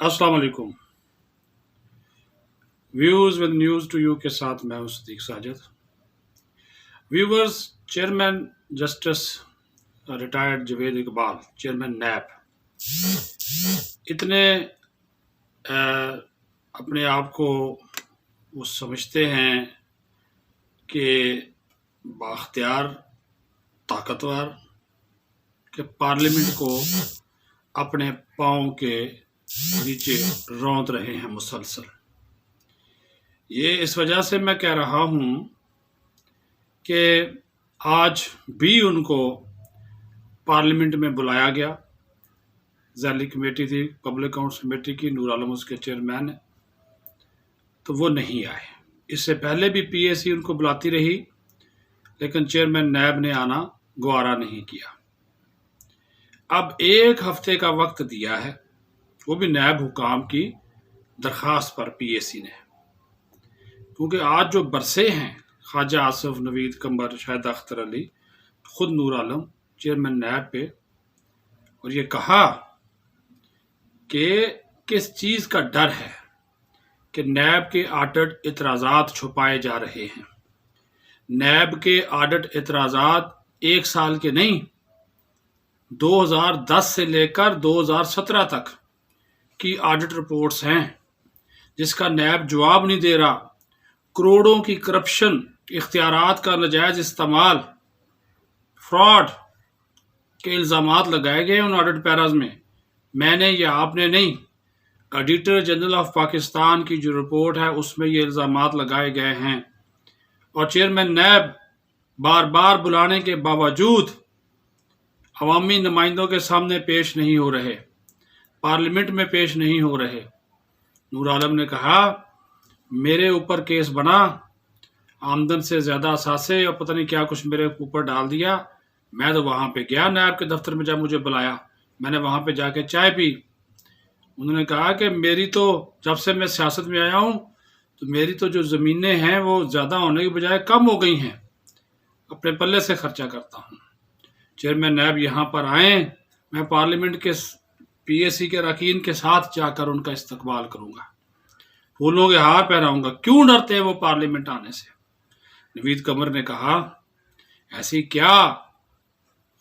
अस्सलाम वालेकुम। Views with news to you के साथ मैं हूं Sadiq Sajid. Viewers, chairman justice retired Javed Iqbal, chairman NAB, इतने अपने आप को वो समझते हैं कि बाख्तियार, ताकतवर, कि पार्लियामेंट को अपने पाँव के नीचे रौंद रहे हैं मुसलसल। ये इस वजह से मैं कह रहा हूँ कि आज भी उनको पार्लियामेंट में बुलाया गया। ज़ैली कमेटी थी, पब्लिक अकाउंट्स कमेटी की, नूर आलम उसके चेयरमैन है, तो वो नहीं आए। इससे पहले भी पीएसी उनको बुलाती रही, लेकिन चेयरमैन नैब ने आना गवारा नहीं किया। अब एक हफ्ते का वक्त दिया है, वो भी नैब हुकाम की दरख्वास्त पर पीएसी ने, क्योंकि आज जो बरसे हैं ख्वाजा आसिफ, नवीद कंबर, शाहिद अख्तर अली, खुद नूर आलम चेयरमैन नैब पे, और ये कहा कि किस चीज़ का डर है कि नैब के ऑडिट इतराज़ात छुपाए जा रहे हैं। नैब के ऑडिट इतराज़ात एक साल के नहीं, 2010 से लेकर 2017 तक की ऑडिट रिपोर्ट्स हैं, जिसका नैब जवाब नहीं दे रहा। करोड़ों की करप्शन, इख्तियारात का नाजायज इस्तेमाल, फ्रॉड के इल्ज़ामात लगाए गए उन ऑडिट पैराज में। मैंने या आपने नहीं, ऑडिटर जनरल ऑफ पाकिस्तान की जो रिपोर्ट है उसमें ये इल्ज़ामात लगाए गए हैं। और चेयरमैन नैब बार बार बुलाने के बावजूद अवामी नुमाइंदों के सामने पेश नहीं हो रहे, पार्लियामेंट में पेश नहीं हो रहे। नूर आलम ने कहा, मेरे ऊपर केस बना, आमदन से ज़्यादा असासे और पता नहीं क्या कुछ मेरे ऊपर डाल दिया। मैं तो वहाँ पे गया नैब के दफ्तर में, जब मुझे बुलाया मैंने वहाँ पे जाके चाय पी। उन्होंने कहा कि मेरी तो जब से मैं सियासत में आया हूँ तो मेरी तो जो ज़मीनें हैं वो ज़्यादा होने की बजाय कम हो गई हैं, अपने पल्ले से खर्चा करता हूँ। चेयरमैन नैब यहाँ पर आए, मैं पार्लियामेंट के पीएसी के अरकान के साथ जाकर उनका इस्तकबाल करूँगा, फूलों के हार पहनाऊंगा। क्यों डरते हैं वो पार्लियामेंट आने से? नवीद कमर ने कहा, ऐसी क्या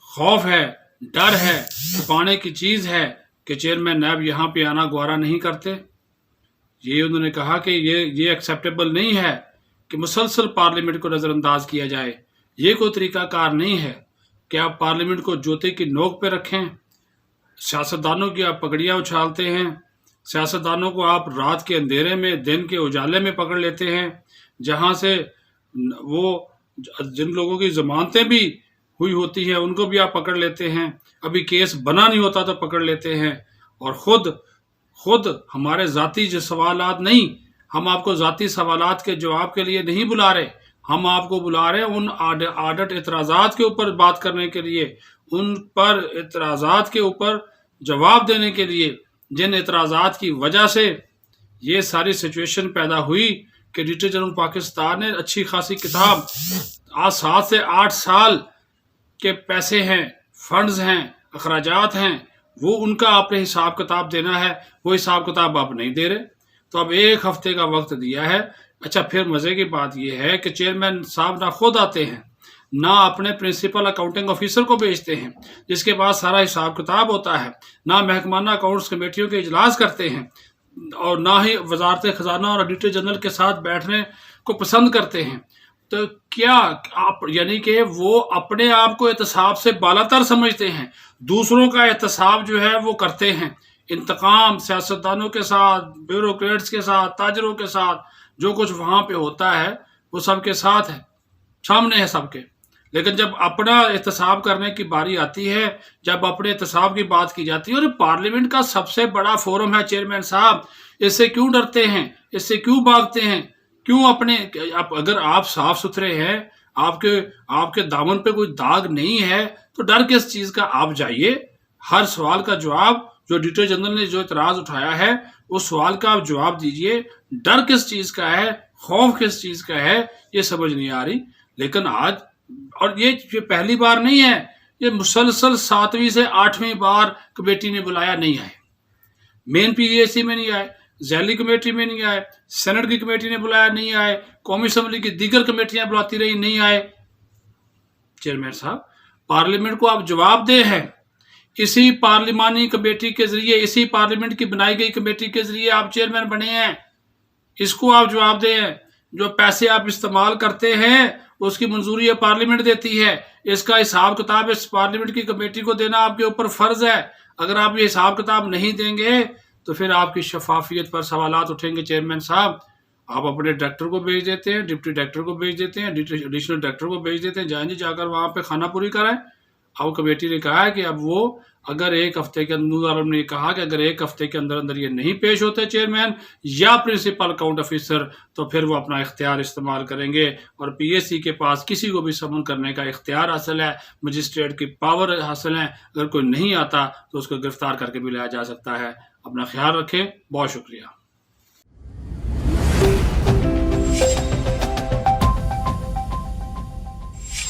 खौफ है, डर है, छुपाने की चीज़ है कि चेयरमैन नैब यहाँ पे आना गवारा नहीं करते? ये उन्होंने कहा कि ये एक्सेप्टेबल नहीं है कि मुसलसल पार्लियामेंट को नज़रअंदाज किया जाए। ये कोई तरीकाकार नहीं है कि आप पार्लियामेंट को जोते की नोक पे रखें। सियासतदानों की आप पगड़ियाँ उछालते हैं, सियासतदानों को आप रात के अंधेरे में, दिन के उजाले में पकड़ लेते हैं, जहाँ से वो जिन लोगों की ज़मानतें भी हुई होती हैं उनको भी आप पकड़ लेते हैं, अभी केस बना नहीं होता तो पकड़ लेते हैं। और खुद हमारे ज़ाती जो सवालात नहीं, हम आपको ज़ाती सवालात के जवाब के लिए नहीं बुला रहे, हम आपको बुला रहे हैं उन ऑडिट इतराज़ात के ऊपर बात करने के लिए, उन पर इतराज़ात के ऊपर जवाब देने के लिए, जिन इतराज़ात की वजह से ये सारी सिचुएशन पैदा हुई कि ऑडिटर जनरल पाकिस्तान ने अच्छी खासी किताब, आज 7 से 8 साल के पैसे हैं, फंड्स हैं, अखराजात हैं, वो उनका आपने हिसाब किताब देना है, वो हिसाब किताब आप नहीं दे रहे। तो अब एक हफ्ते का वक्त दिया है। अच्छा, फिर मज़े की बात यह है कि चेयरमैन साहब ना खुद आते हैं, ना अपने प्रिंसिपल अकाउंटिंग ऑफिसर को भेजते हैं जिसके पास सारा हिसाब किताब होता है, ना महकमाना अकाउंट्स कमेटियों के इजलास करते हैं, और ना ही वजारत खजाना और ऑडिटर जनरल के साथ बैठने को पसंद करते हैं। तो क्या आप, यानी कि वो अपने आप को एहतसाब से बालातर समझते हैं, दूसरों का एहतसाब जो है वो करते हैं। इंतकाम सियासतदानों के साथ, ब्यूरोक्रेट्स के साथ, ताजरों के साथ, जो कुछ वहाँ पे होता है वो सबके साथ है, सामने है सबके। लेकिन जब अपना एहतसाब करने की बारी आती है, जब अपने एहतसाब की बात की जाती है, और पार्लियामेंट का सबसे बड़ा फोरम है चेयरमैन साहब, इससे क्यों डरते हैं, इससे क्यों भागते हैं? क्यों अपने अगर आप साफ सुथरे हैं, आपके दामन पे कोई दाग नहीं है, तो डर किस चीज़ का? आप जाइए, हर सवाल का जवाब, जो ऑडिटर जनरल ने जो इतराज़ उठाया है उस सवाल का आप जवाब दीजिए। डर किस चीज़ का है, खौफ किस चीज़ का है, ये समझ नहीं आ रही। लेकिन आज, और ये पहली बार नहीं है, ये मुसलसल 7वीं से 8वीं बार कमेटी ने बुलाया, नहीं आए। مین پی اے سی میں نہیں آئے، ذیلی کمیٹی میں نہیں آئے، سینٹ کی کمیٹی نے بلایا نہیں آئے، قومی اسمبلی کی دیگر کمیٹیاں بلاتی رہی نہیں آئے۔ چیئرمین صاحب، پارلیمنٹ کو آپ جواب دہ ہیں، اسی پارلیمانی کمیٹی کے ذریعے، اسی پارلیمنٹ کی بنائی گئی کمیٹی کے ذریعے آپ چیئرمین بنے ہیں، اس کو آپ جواب دیں ہیں۔ جو پیسے آپ استعمال کرتے ہیں اس کی منظوری پارلیمنٹ دیتی ہے، اس کا حساب کتاب اس پارلیمنٹ کی کمیٹی کو دینا آپ کے اوپر فرض ہے۔ اگر آپ یہ حساب کتاب نہیں دیں گے تو پھر آپ کی شفافیت پر سوالات اٹھیں گے۔ چیئرمین صاحب، آپ اپنے ڈائریکٹر کو بھیج دیتے ہیں، ڈپٹی ڈائریکٹر کو بھیج دیتے ہیں، ایڈیشنل ڈائریکٹر کو بھیج دیتے ہیں، جائیں جی جا کر وہاں پہ خانہ پوری کرائیں۔ اب کمیٹی نے کہا ہے کہ اب وہ اگر ایک ہفتے کے اندر، عالم نے کہا کہ اگر ایک ہفتے کے اندر اندر یہ نہیں پیش ہوتے چیئرمین یا پرنسپل اکاؤنٹ آفیسر، تو پھر وہ اپنا اختیار استعمال کریں گے، اور پی ایس سی کے پاس کسی کو بھی سمن کرنے کا اختیار حاصل ہے، مجسٹریٹ کی پاور حاصل ہے، اگر کوئی نہیں آتا تو اس کو گرفتار کر کے بھی لایا جا سکتا ہے۔ اپنا خیال رکھیں، بہت شکریہ۔